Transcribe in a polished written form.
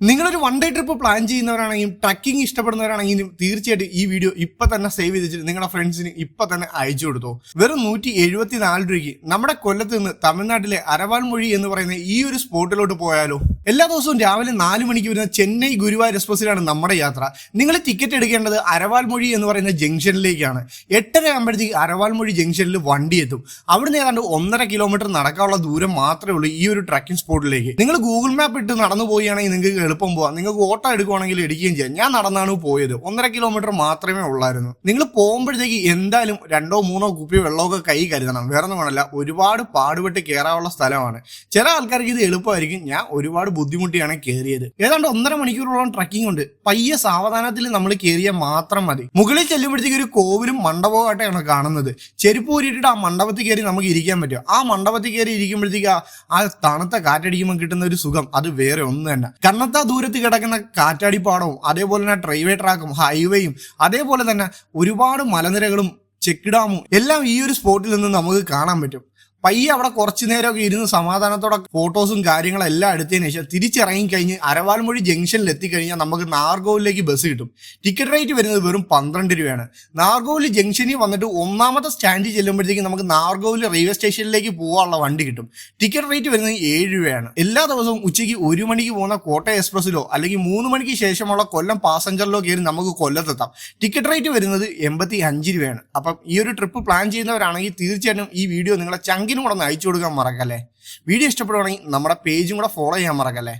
നിങ്ങളൊരു one day trip plan ചെയ്യുന്നവരാണെങ്കിലും trekking ഇഷ്ടപ്പെടുന്നവരാണെങ്കിലും തീർച്ചയായിട്ടും ഈ വീഡിയോ ഇപ്പൊ തന്നെ സേവ് ചെയ്തിട്ട് നിങ്ങളുടെ ഫ്രണ്ട്സിന് ഇപ്പൊ തന്നെ അയച്ചു കൊടുത്തു. വെറും 174 രൂപയ്ക്ക് നമ്മുടെ കൊല്ലത്ത് നിന്ന് തമിഴ്നാട്ടിലെ അരവാൽമൊഴി എന്ന് പറയുന്ന ഈ ഒരു സ്പോട്ടിലോട്ട് പോയാലോ? എല്ലാ ദിവസവും രാവിലെ 4 മണിക്ക് വരുന്ന ചെന്നൈ ഗുരുവായൂർ എക്സ്പ്രസിലാണ് നമ്മുടെ യാത്ര. നിങ്ങൾ ടിക്കറ്റ് എടുക്കേണ്ടത് അരവാൽമൊഴി എന്ന് പറയുന്ന ജംഗ്ഷനിലേക്കാണ്. 8:30 ആകുമ്പോഴത്തേക്ക് അരവാൽമൊഴി ജംഗ്ഷനിൽ വണ്ടി എത്തും. അവിടുന്ന് ഏതാണ്ട് 1.5 കിലോമീറ്റർ നടക്കാനുള്ള ദൂരം മാത്രമേ ഉള്ളൂ ഈ ഒരു ട്രക്കിംഗ് സ്പോട്ടിലേക്ക്. നിങ്ങൾ ഗൂഗിൾ മാപ്പ് ഇട്ട് നടന്നു പോവുകയാണെങ്കിൽ നിങ്ങൾക്ക് എളുപ്പം പോവാം. നിങ്ങൾക്ക് ഓട്ടോ എടുക്കുവാണെങ്കിൽ എടുക്കുകയും ചെയ്യാം. ഞാൻ നടന്നാണ് പോയത്. 1.5 കിലോമീറ്റർ മാത്രമേ ഉള്ളായിരുന്നു. നിങ്ങൾ പോകുമ്പോഴത്തേക്ക് എന്തായാലും 2-3 കുപ്പി വെള്ളമൊക്കെ കൈ കരുതണം. വേറെ ഒന്നും വേണമല്ല, ഒരുപാട് പാടുപെട്ട് കയറാനുള്ള സ്ഥലമാണ്. ചില ആൾക്കാർക്ക് ഇത് എളുപ്പമായിരിക്കും. ഞാൻ ഒരുപാട് ബുദ്ധിമുട്ടിയാണ് കയറിയത്. ഏതാണ്ട് 1.5 മണിക്കൂറോളം ട്രക്കിംഗ് ഉണ്ട്. പയ്യെ സാവധാനത്തിൽ നമ്മൾ കയറിയാൽ മാത്രം മതി. മുകളിൽ ചെല്ലുമ്പോഴത്തേക്ക് ഒരു കോവിലും മണ്ഡപവുമായിട്ടാണ് കാണുന്നത്. ചെരുപ്പ് ഊരിയിട്ടിട്ട് ആ മണ്ഡപത്തിൽ കയറി നമുക്ക് ഇരിക്കാൻ പറ്റും. ആ മണ്ഡപത്തിൽ കയറി ഇരിക്കുമ്പോഴത്തേക്ക് ആ തണുത്ത കാറ്റടിക്കുമ്പോൾ കിട്ടുന്ന ഒരു സുഖം അത് വേറെ ഒന്നും തന്നെ. കണ്ണത്താ ദൂരത്ത് കിടക്കുന്ന കാറ്റാടിപ്പാടവും അതേപോലെ തന്നെ ട്രെയിൽവേ ട്രാക്കും ഹൈവേയും അതേപോലെ തന്നെ ഒരുപാട് മലനിരകളും ചെക്ക് ഡാമും എല്ലാം ഈ ഒരു സ്പോട്ടിൽ നിന്ന് നമുക്ക് കാണാൻ പറ്റും. പയ്യെ അവിടെ കുറച്ചു നേരമൊക്കെ ഇരുന്ന് സമാധാനത്തോടെ ഫോട്ടോസും കാര്യങ്ങളും എല്ലാം എടുത്തതിന് ശേഷം തിരിച്ചിറങ്ങി കഴിഞ്ഞ് അരവാൽമൊഴി ജംഗ്ഷനിൽ എത്തിക്കഴിഞ്ഞാൽ നമുക്ക് നാർഗോവിലേക്ക് ബസ് കിട്ടും. ടിക്കറ്റ് റേറ്റ് വരുന്നത് വെറും 12 രൂപയാണ്. നാർഗോവിൽ ജംഗ്ഷനിൽ വന്നിട്ട് 1ാമത്തെ സ്റ്റാൻഡിൽ ചെല്ലുമ്പോഴത്തേക്ക് നമുക്ക് നാർഗോവിൽ റെയിൽവേ സ്റ്റേഷനിലേക്ക് പോകാനുള്ള വണ്ടി കിട്ടും. ടിക്കറ്റ് റേറ്റ് വരുന്നത് 7 രൂപയാണ്. എല്ലാ ദിവസവും ഉച്ചയ്ക്ക് 1 മണിക്ക് പോകുന്ന കോട്ടയം എക്സ്പ്രസിലോ അല്ലെങ്കിൽ 3 മണിക്ക് ശേഷമുള്ള കൊല്ലം പാസഞ്ചറിലോ കയറി നമുക്ക് കൊല്ലത്തെത്താം. ടിക്കറ്റ് റേറ്റ് വരുന്നത് 85 രൂപയാണ്. അപ്പം ഈ ഒരു ട്രിപ്പ് പ്ലാൻ ചെയ്യുന്നവരാണെങ്കിൽ തീർച്ചയായിട്ടും ഈ വീഡിയോ നിങ്ങളെ ചങ്കിനും കൂടെ ഒന്ന് അയച്ചു കൊടുക്കാൻ മറക്കല്ലേ. വീഡിയോ ഇഷ്ടപ്പെടുവാണെങ്കിൽ നമ്മുടെ പേജും കൂടെ ഫോളോ ചെയ്യാൻ മറക്കല്ലേ.